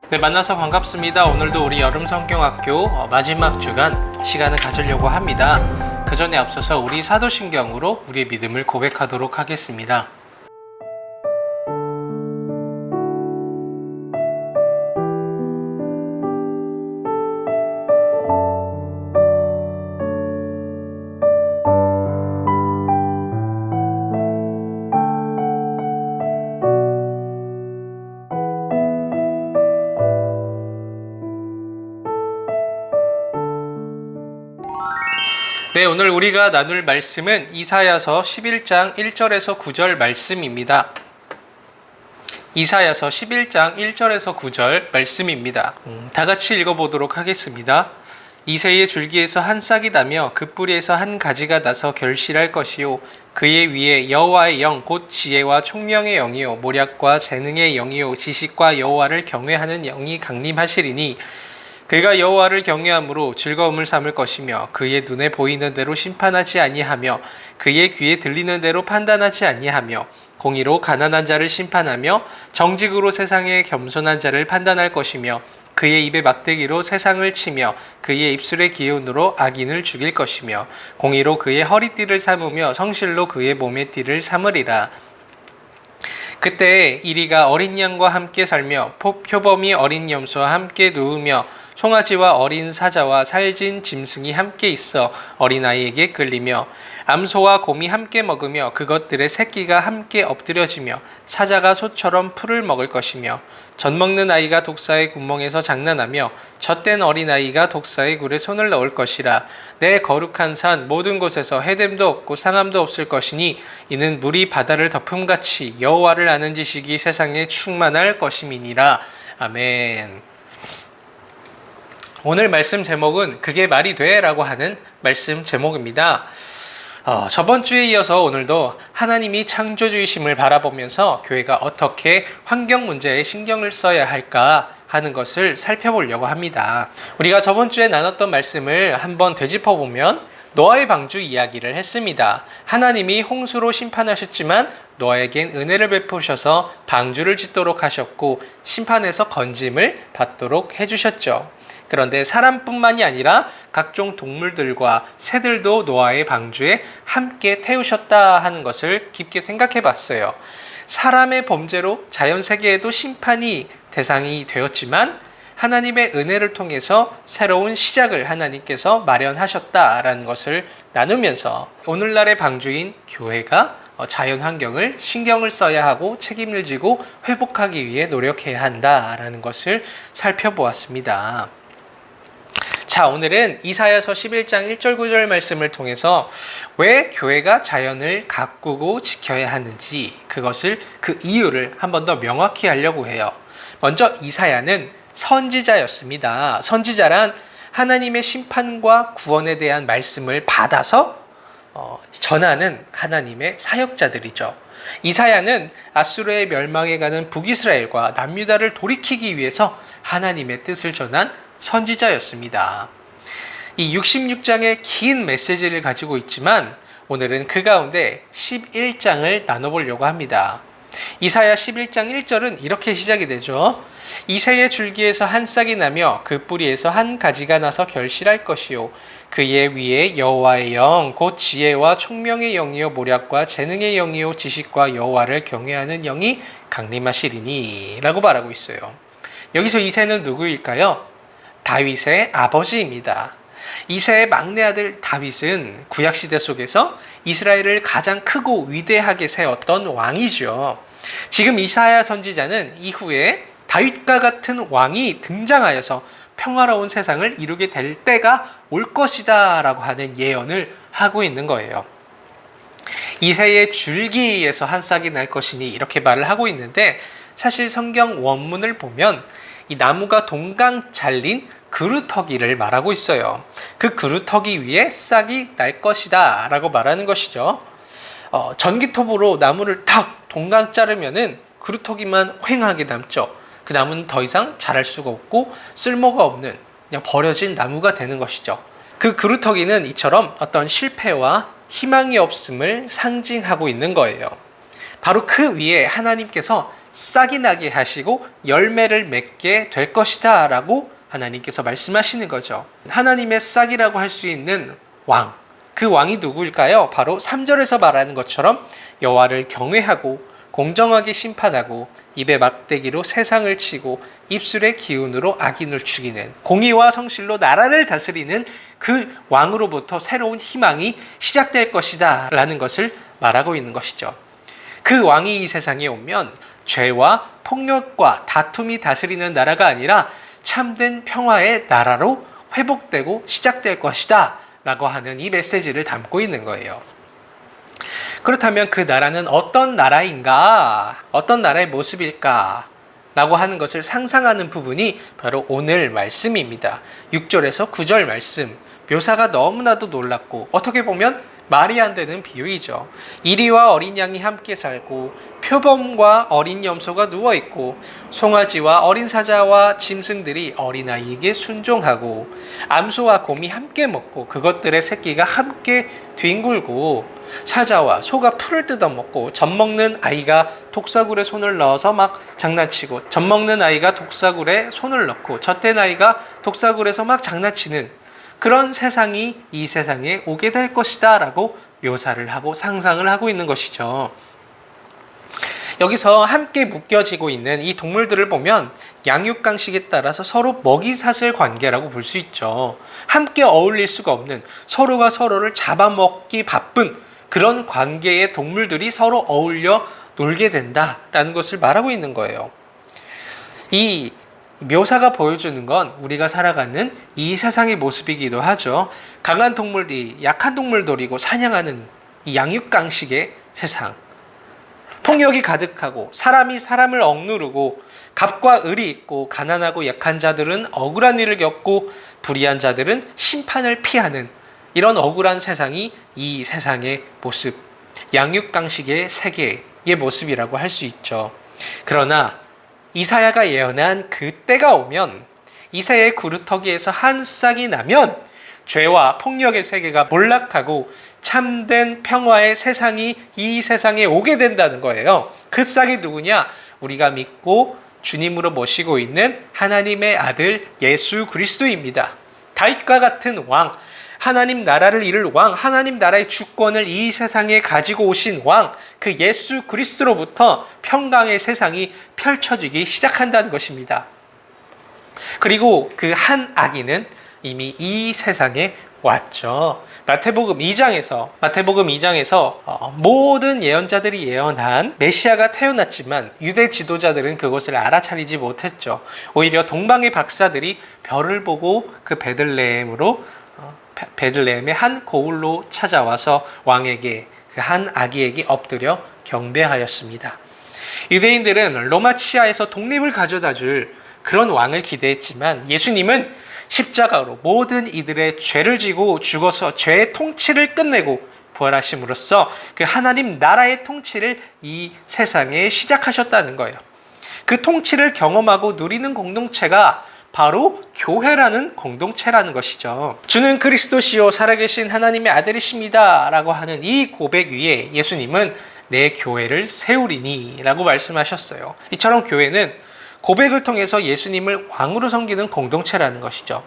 네, 만나서 반갑습니다. 오늘도 우리 여름성경학교 마지막 주간 시간을 가지려고 합니다. 그 전에 앞서서 우리 사도신경으로 우리의 믿음을 고백하도록 하겠습니다. 네, 오늘 우리가 나눌 말씀은 이사야서 11장 1절에서 9절 말씀입니다. 이사야서 11장 1절에서 9절 말씀입니다. 다 같이 읽어보도록 하겠습니다. 이새의 줄기에서 한 싹이 나며 그 뿌리에서 한 가지가 나서 결실할 것이요 그의 위에 여호와의 영 곧 지혜와 총명의 영이요 모략과 재능의 영이요 지식과 여호와를 경외하는 영이 강림하시리니 그가 여호와를 경외함으로 즐거움을 삼을 것이며 그의 눈에 보이는 대로 심판하지 아니하며 그의 귀에 들리는 대로 판단하지 아니하며 공의로 가난한 자를 심판하며 정직으로 세상의 겸손한 자를 판단할 것이며 그의 입의 막대기로 세상을 치며 그의 입술의 기운으로 악인을 죽일 것이며 공의로 그의 허리띠를 삼으며 성실로 그의 몸의 띠를 삼으리라. 그때 이리가 어린 양과 함께 살며 표범이 어린 염소와 함께 누우며 송아지와 어린 사자와 살진 짐승이 함께 있어 어린아이에게 끌리며 암소와 곰이 함께 먹으며 그것들의 새끼가 함께 엎드려지며 사자가 소처럼 풀을 먹을 것이며 젖 먹는 아이가 독사의 구멍에서 장난하며 젖된 어린아이가 독사의 굴에 손을 넣을 것이라. 내 거룩한 산 모든 곳에서 해됨도 없고 상함도 없을 것이니 이는 물이 바다를 덮음같이 여호와를 아는 지식이 세상에 충만할 것임이니라. 아멘. 오늘 말씀 제목은 그게 말이 돼 라고 하는 말씀 제목입니다. 저번 주에 이어서 오늘도 하나님이 창조주이심을 바라보면서 교회가 어떻게 환경 문제에 신경을 써야 할까 하는 것을 살펴보려고 합니다. 우리가 저번 주에 나눴던 말씀을 한번 되짚어보면 노아의 방주 이야기를 했습니다. 하나님이 홍수로 심판하셨지만 노아에겐 은혜를 베푸셔서 방주를 짓도록 하셨고 심판에서 건짐을 받도록 해주셨죠. 그런데 사람뿐만이 아니라 각종 동물들과 새들도 노아의 방주에 함께 태우셨다 하는 것을 깊게 생각해 봤어요. 사람의 범죄로 자연 세계에도 심판이 대상이 되었지만 하나님의 은혜를 통해서 새로운 시작을 하나님께서 마련하셨다라는 것을 나누면서 오늘날의 방주인 교회가 자연 환경을 신경을 써야 하고 책임을 지고 회복하기 위해 노력해야 한다라는 것을 살펴보았습니다. 자, 오늘은 이사야서 11장 1절 9절 말씀을 통해서 왜 교회가 자연을 가꾸고 지켜야 하는지 그것을 그 이유를 한 번 더 명확히 하려고 해요. 먼저 이사야는 선지자였습니다. 선지자란 하나님의 심판과 구원에 대한 말씀을 받아서 전하는 하나님의 사역자들이죠. 이사야는 아수르의 멸망에 가는 북이스라엘과 남유다를 돌이키기 위해서 하나님의 뜻을 전한 선지자였습니다. 이 66장의 긴 메시지를 가지고 있지만 오늘은 그 가운데 11장을 나눠보려고 합니다. 이사야 11장 1절은 이렇게 시작이 되죠. 이새의 줄기에서 한 싹이 나며 그 뿌리에서 한 가지가 나서 결실할 것이요 그의 위에 여호와의 영 곧 지혜와 총명의 영이요 모략과 재능의 영이요 지식과 여호와를 경외하는 영이 강림하시리니 라고 말하고 있어요. 여기서 이새는 누구일까요? 다윗의 아버지입니다. 이새의 막내 아들 다윗은 구약시대 속에서 이스라엘을 가장 크고 위대하게 세웠던 왕이죠. 지금 이사야 선지자는 이후에 다윗과 같은 왕이 등장하여서 평화로운 세상을 이루게 될 때가 올 것이다 라고 하는 예언을 하고 있는 거예요. 이새의 줄기에서 한 싹이 날 것이니 이렇게 말을 하고 있는데 사실 성경 원문을 보면 이 나무가 동강 잘린 그루터기를 말하고 있어요. 그 그루터기 위에 싹이 날 것이다 라고 말하는 것이죠. 전기톱으로 나무를 탁 동강 자르면은 그루터기만 휑하게 남죠. 그 나무는 더 이상 자랄 수가 없고 쓸모가 없는 그냥 버려진 나무가 되는 것이죠. 그 그루터기는 이처럼 어떤 실패와 희망이 없음을 상징하고 있는 거예요. 바로 그 위에 하나님께서 싹이 나게 하시고 열매를 맺게 될 것이다 라고 하나님께서 말씀하시는 거죠. 하나님의 싹이라고 할 수 있는 왕, 그 왕이 누구일까요? 바로 3절에서 말하는 것처럼 여호와를 경외하고 공정하게 심판하고 입에 막대기로 세상을 치고 입술의 기운으로 악인을 죽이는, 공의와 성실로 나라를 다스리는 그 왕으로부터 새로운 희망이 시작될 것이다 라는 것을 말하고 있는 것이죠. 그 왕이 이 세상에 오면 죄와 폭력과 다툼이 다스리는 나라가 아니라 참된 평화의 나라로 회복되고 시작될 것이다 라고 하는 이 메시지를 담고 있는 거예요. 그렇다면 그 나라는 어떤 나라인가? 어떤 나라의 모습일까? 라고 하는 것을 상상하는 부분이 바로 오늘 말씀입니다. 6절에서 9절 말씀. 묘사가 너무나도 놀랍고 어떻게 보면 말이 안 되는 비유이죠. 이리와 어린 양이 함께 살고 표범과 어린 염소가 누워있고 송아지와 어린 사자와 짐승들이 어린아이에게 순종하고 암소와 곰이 함께 먹고 그것들의 새끼가 함께 뒹굴고 사자와 소가 풀을 뜯어먹고 젖먹는 아이가 독사굴에 손을 넣어서 막 장난치고 젖먹는 아이가 독사굴에 손을 넣고 젖된 아이가 독사굴에서 막 장난치는 그런 세상이 이 세상에 오게 될 것이다 라고 묘사를 하고 상상을 하고 있는 것이죠. 여기서 함께 묶여지고 있는 이 동물들을 보면 양육강식에 따라서 서로 먹이사슬 관계라고 볼 수 있죠. 함께 어울릴 수가 없는, 서로가 서로를 잡아먹기 바쁜 그런 관계의 동물들이 서로 어울려 놀게 된다라는 것을 말하고 있는 거예요. 이 묘사가 보여주는 건 우리가 살아가는 이 세상의 모습이기도 하죠. 강한 동물이 약한 동물 노리고 사냥하는 이 양육강식의 세상. 폭력이 가득하고 사람이 사람을 억누르고 갑과 을이 있고 가난하고 약한 자들은 억울한 일을 겪고 불의한 자들은 심판을 피하는 이런 억울한 세상이 이 세상의 모습, 양육강식의 세계의 모습이라고 할 수 있죠. 그러나 이사야가 예언한 그 때가 오면 이새의 구루터기에서 한 싹이 나면 죄와 폭력의 세계가 몰락하고 참된 평화의 세상이 이 세상에 오게 된다는 거예요. 그 싹이 누구냐? 우리가 믿고 주님으로 모시고 있는 하나님의 아들 예수 그리스도입니다. 다윗과 같은 왕, 하나님 나라를 이룰 왕, 하나님 나라의 주권을 이 세상에 가지고 오신 왕, 그 예수 그리스도로부터 평강의 세상이 펼쳐지기 시작한다는 것입니다. 그리고 그 한 아기는 이미 이 세상에 왔죠. 마태복음 2장에서 모든 예언자들이 예언한 메시아가 태어났지만 유대 지도자들은 그것을 알아차리지 못했죠. 오히려 동방의 박사들이 별을 보고 그 베들레헴의 한 고을로 찾아와서 왕에게 그 한 아기에게 엎드려 경배하였습니다. 유대인들은 로마 치하에서 독립을 가져다 줄 그런 왕을 기대했지만 예수님은 십자가로 모든 이들의 죄를 지고 죽어서 죄의 통치를 끝내고 부활하심으로써 그 하나님 나라의 통치를 이 세상에 시작하셨다는 거예요. 그 통치를 경험하고 누리는 공동체가 바로 교회라는 공동체라는 것이죠. 주는 그리스도시요 살아계신 하나님의 아들이십니다 라고 하는 이 고백 위에 예수님은 내 교회를 세우리니 라고 말씀하셨어요. 이처럼 교회는 고백을 통해서 예수님을 왕으로 섬기는 공동체라는 것이죠.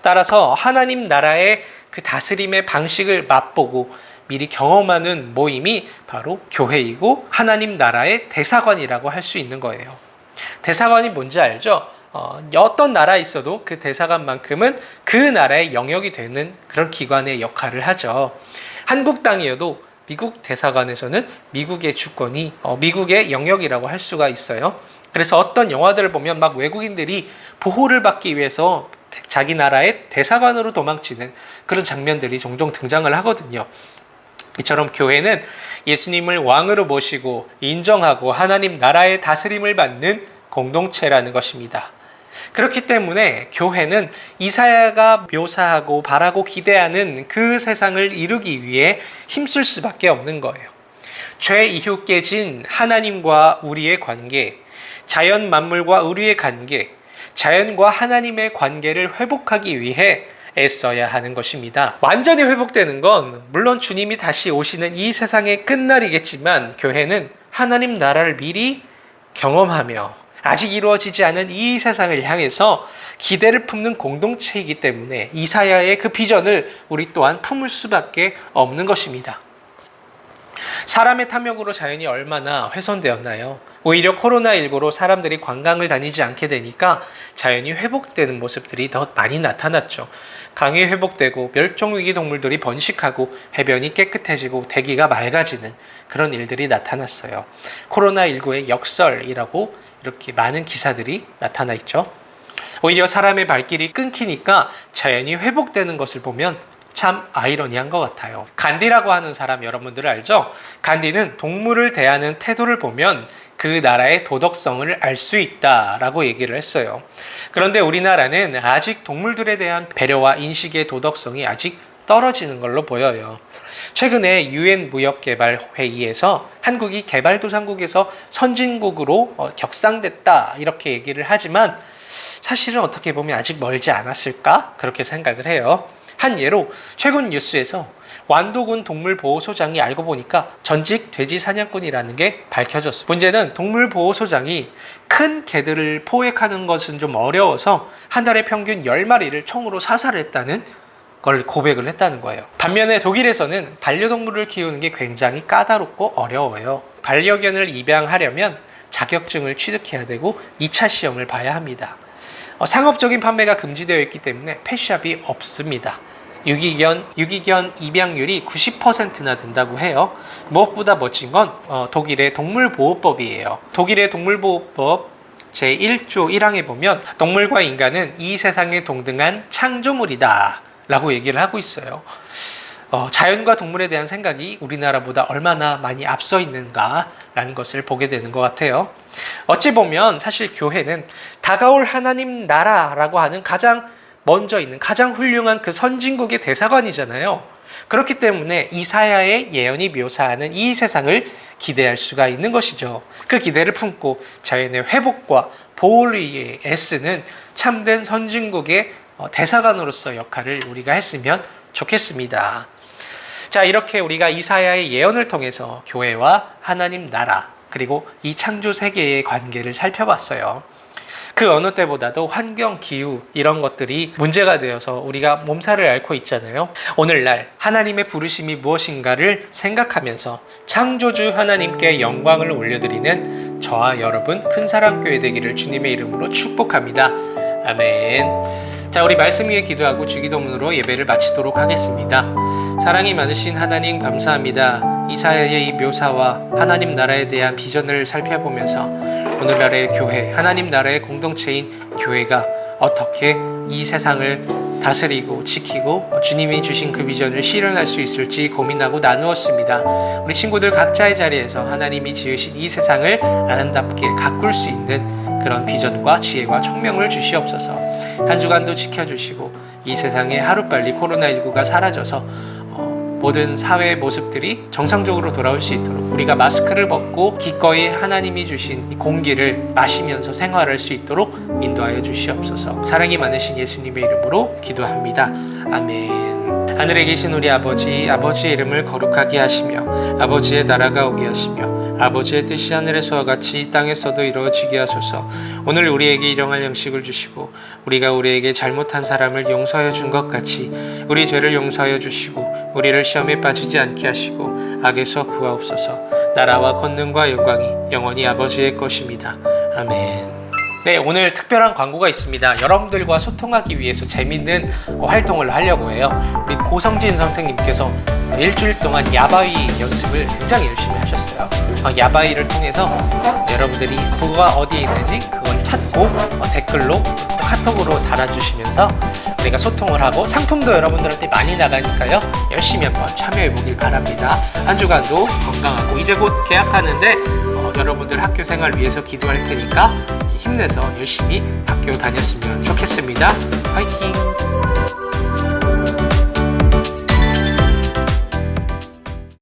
따라서 하나님 나라의 그 다스림의 방식을 맛보고 미리 경험하는 모임이 바로 교회이고 하나님 나라의 대사관이라고 할 수 있는 거예요. 대사관이 뭔지 알죠? 어떤 나라에 있어도 그 대사관만큼은 그 나라의 영역이 되는 그런 기관의 역할을 하죠. 한국 땅이어도 미국 대사관에서는 미국의 주권이 미국의 영역이라고 할 수가 있어요. 그래서 어떤 영화들을 보면 막 외국인들이 보호를 받기 위해서 자기 나라의 대사관으로 도망치는 그런 장면들이 종종 등장을 하거든요. 이처럼 교회는 예수님을 왕으로 모시고 인정하고 하나님 나라의 다스림을 받는 공동체라는 것입니다. 그렇기 때문에 교회는 이사야가 묘사하고 바라고 기대하는 그 세상을 이루기 위해 힘쓸 수밖에 없는 거예요. 죄 이후 깨진 하나님과 우리의 관계, 자연 만물과 우리의 관계, 자연과 하나님의 관계를 회복하기 위해 애써야 하는 것입니다. 완전히 회복되는 건 물론 주님이 다시 오시는 이 세상의 끝날이겠지만 교회는 하나님 나라를 미리 경험하며 아직 이루어지지 않은 이 세상을 향해서 기대를 품는 공동체이기 때문에 이사야의 그 비전을 우리 또한 품을 수밖에 없는 것입니다. 사람의 탐욕으로 자연이 얼마나 훼손되었나요? 오히려 코로나19로 사람들이 관광을 다니지 않게 되니까 자연이 회복되는 모습들이 더 많이 나타났죠. 강이 회복되고 멸종위기 동물들이 번식하고 해변이 깨끗해지고 대기가 맑아지는 그런 일들이 나타났어요. 코로나19의 역설이라고 이렇게 많은 기사들이 나타나 있죠. 오히려 사람의 발길이 끊기니까 자연이 회복되는 것을 보면 참 아이러니한 것 같아요. 간디라고 하는 사람 여러분들 알죠? 간디는 동물을 대하는 태도를 보면 그 나라의 도덕성을 알 수 있다라고 얘기를 했어요. 그런데 우리나라는 아직 동물들에 대한 배려와 인식의 도덕성이 아직 떨어지는 걸로 보여요. 최근에 UN 무역개발회의에서 한국이 개발도상국에서 선진국으로 격상됐다 이렇게 얘기를 하지만 사실은 어떻게 보면 아직 멀지 않았을까? 그렇게 생각을 해요. 한 예로 최근 뉴스에서 완도군 동물보호소장이 알고 보니까 전직 돼지 사냥꾼이라는 게 밝혀졌어요. 문제는 동물보호소장이 큰 개들을 포획하는 것은 좀 어려워서 한 달에 평균 10마리를 총으로 사살했다는 걸 고백을 했다는 거예요. 반면에 독일에서는 반려동물을 키우는 게 굉장히 까다롭고 어려워요. 반려견을 입양하려면 자격증을 취득해야 되고 2차 시험을 봐야 합니다. 상업적인 판매가 금지되어 있기 때문에 펫샵이 없습니다. 유기견 입양률이 90%나 된다고 해요. 무엇보다 멋진 건 독일의 동물보호법이에요. 독일의 동물보호법 제1조 1항에 보면 동물과 인간은 이 세상에 동등한 창조물이다 라고 얘기를 하고 있어요. 자연과 동물에 대한 생각이 우리나라보다 얼마나 많이 앞서 있는가 라는 것을 보게 되는 것 같아요. 어찌 보면 사실 교회는 다가올 하나님 나라라고 하는 가장 먼저 있는 가장 훌륭한 그 선진국의 대사관이잖아요. 그렇기 때문에 이사야의 예언이 묘사하는 이 세상을 기대할 수가 있는 것이죠. 그 기대를 품고 자연의 회복과 보호를 위해 애쓰는 참된 선진국의 대사관으로서 역할을 우리가 했으면 좋겠습니다. 자, 이렇게 우리가 이사야의 예언을 통해서 교회와 하나님 나라 그리고 이 창조 세계의 관계를 살펴봤어요. 그 어느 때보다도 환경, 기후 이런 것들이 문제가 되어서 우리가 몸살을 앓고 있잖아요. 오늘날 하나님의 부르심이 무엇인가를 생각하면서 창조주 하나님께 영광을 올려드리는 저와 여러분 큰사랑교회 되기를 주님의 이름으로 축복합니다. 아멘. 자, 우리 말씀 위에 기도하고 주기도문으로 예배를 마치도록 하겠습니다. 사랑이 많으신 하나님 감사합니다. 이사야의 이 묘사와 하나님 나라에 대한 비전을 살펴보면서 오늘날의 교회, 하나님 나라의 공동체인 교회가 어떻게 이 세상을 다스리고 지키고 주님이 주신 그 비전을 실현할 수 있을지 고민하고 나누었습니다. 우리 친구들 각자의 자리에서 하나님이 지으신 이 세상을 아름답게 가꿀 수 있는 그런 비전과 지혜와 총명을 주시옵소서. 한 주간도 지켜주시고 이 세상에 하루빨리 코로나19가 사라져서 모든 사회의 모습들이 정상적으로 돌아올 수 있도록 우리가 마스크를 벗고 기꺼이 하나님이 주신 이 공기를 마시면서 생활할 수 있도록 인도하여 주시옵소서. 사랑이 많으신 예수님의 이름으로 기도합니다. 아멘. 하늘에 계신 우리 아버지, 아버지의 이름을 거룩하게 하시며 아버지의 나라가 오게 하시며 아버지의 뜻이 하늘에서와 같이 이 땅에서도 이루어지게 하소서. 오늘 우리에게 일용할 양식을 주시고 우리가 우리에게 잘못한 사람을 용서하여 준 것 같이 우리 죄를 용서하여 주시고 우리를 시험에 빠지지 않게 하시고 악에서 구하옵소서. 나라와 권능과 영광이 영원히 아버지의 것입니다. 아멘. 네, 오늘 특별한 광고가 있습니다. 여러분들과 소통하기 위해서 재밌는 활동을 하려고 해요. 우리 고성진 선생님께서 일주일 동안 야바이 연습을 굉장히 열심히 하셨어요. 야바이를 통해서 여러분들이 뭐가 어디에 있는지 그걸 찾고 댓글로 카톡으로 달아주시면서 우리가 소통을 하고 상품도 여러분들한테 많이 나가니까요. 열심히 한번 참여해 보길 바랍니다. 한 주간도 건강하고 이제 곧 개학하는데 여러분들 학교 생활 위해서 기도할 테니까 힘내서 열심히 학교 다녔으면 좋겠습니다. 화이팅!